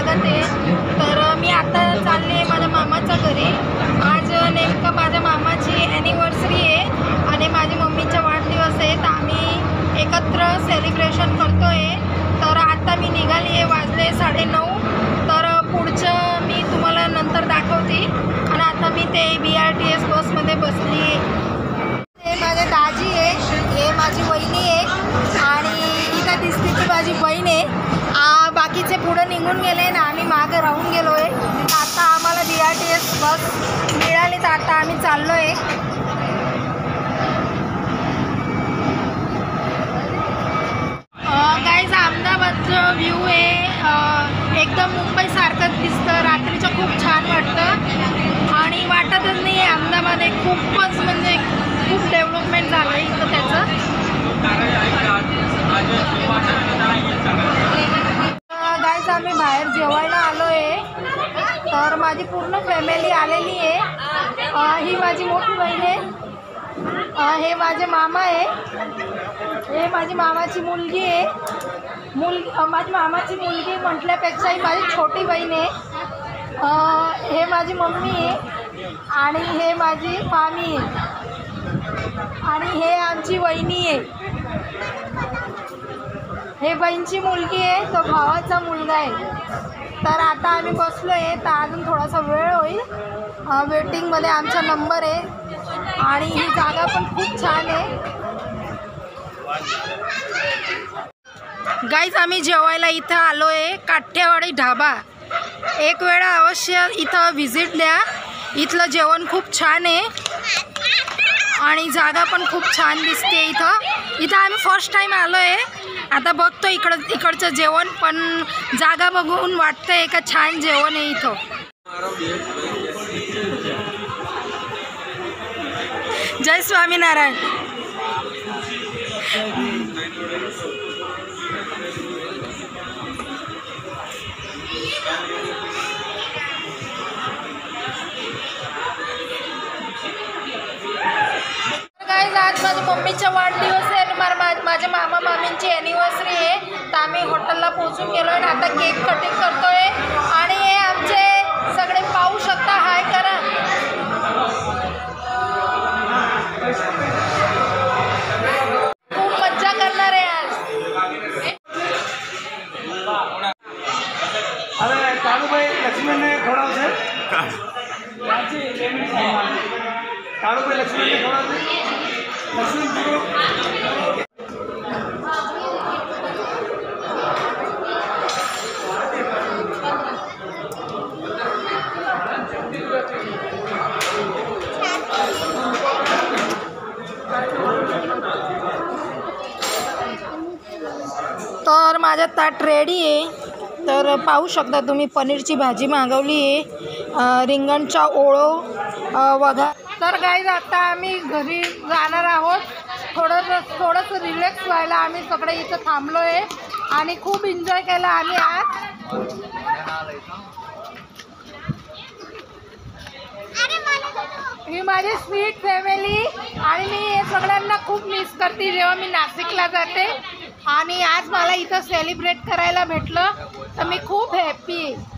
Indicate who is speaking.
Speaker 1: स्वागत आहे। तर मी आता चालले आहे माझ्या मामाच्या घरी। आज नेमकं माझ्या मामाची ॲनिव्हर्सरी आहे आणि माझी मम्मीचा वाढदिवस आहे, तर आम्ही एकत्र सेलिब्रेशन करतो आहे। तर आता मी निघाली आहे, वाजले 9:30। तर पुढचं मी तुम्हाला नंतर दाखवते। आणि आता मी ते BRTS बसमध्ये बसली आहे। हे माझे दाजी आहे, हे माझी वहिनी आहे आणि इथं दिसते ती माझी बहीण आहे। बाकीचे पुढं निघून गेले ना, आम्ही मागे राहून गेलो आहे। आता आम्हाला BRTS बस मिळाली, तर आता आम्ही चाललो आहे। गाईज, अहमदाबादचं व्ह्यू आहे एकदम मुंबईसारखंच दिसतं। रात्रीचं खूप छान वाटतं आणि वाटतच नाही आहे अहमदाबाद एक खूपच म्हणजे खूप डेव्हलपमेंट झालं आहे इथं त्याचं। गाईज, आम्ही बाहेर जेवायला आलो आहे, तर माझी पूर्ण फॅमिली आलेली आहे। ही माझी मोठी बहीण आहे, हे माझे मामा आहे, हे माझी मामाची मुलगी आहे। माझी मामाची मुलगी म्हटल्यापेक्षा ही माझी छोटी बहीण आहे। हे माझी मम्मी आहे आणि हे माझी मामी आहे आणि हे आमची वहिनी आहे। हे बहीणची मुलगी आहे, तो भावाचा मुलगा आहे। तर आता आम्ही बसलो आहे, तर अजून थोडासा वेळ होईल। वेटिंगमध्ये आमचा नंबर आहे आणि ही जागा पण खूप छान आहे। गाईज, आम्ही जेवायला इथं आलो आहे, काठियावाडी ढाबा। एक वेळा अवश्य इथं व्हिजिट द्या, इथलं जेवण खूप छान आहे आणि जागा पण खूप छान दिसते। इथं आम्ही फर्स्ट टाईम आलो आहे, आता बघतो इकडचं जेवण, पण जागा बघून वाटतंय का छान जेवण आहे इथं। जय स्वामीनारायण। आज माझ्या मम्मीचा वाढदिवस आहे आणि माझ्या मामा मामींची ॲनिव्हर्सरी आहे, तर आम्ही हॉटेलला पोहोचून गेलो आहे। आता केक कटिंग करतोय आणि हे आमचे सगळे पाहू शकता, हाय करा। खूप मज्जा करणार आहे आज।
Speaker 2: अरे काळूबाई लक्ष्मणने खोडावते, काळूबाई लक्ष्मणने खोडावते।
Speaker 1: तर माझ्या ताट रेडी आहे, तर पाहू शकता तुम्ही। पनीरची भाजी मागवली आहे, रिंगणचा ओळो वघार। तर गाईज, आता आम्ही घरी जाणार आहोत। थोडंसं रिलॅक्स व्हायला आम्ही सगळे इथं थांबलो आहे आणि खूप एन्जॉय केला आम्ही आज। ही माझी स्वीट फॅमिली आणि मी हे सगळ्यांना खूप मिस करते जेव्हा मी नाशिकला जाते, आणि आज मला इथं सेलिब्रेट करायला भेटलं, तर मी खूप हॅप्पी आहे।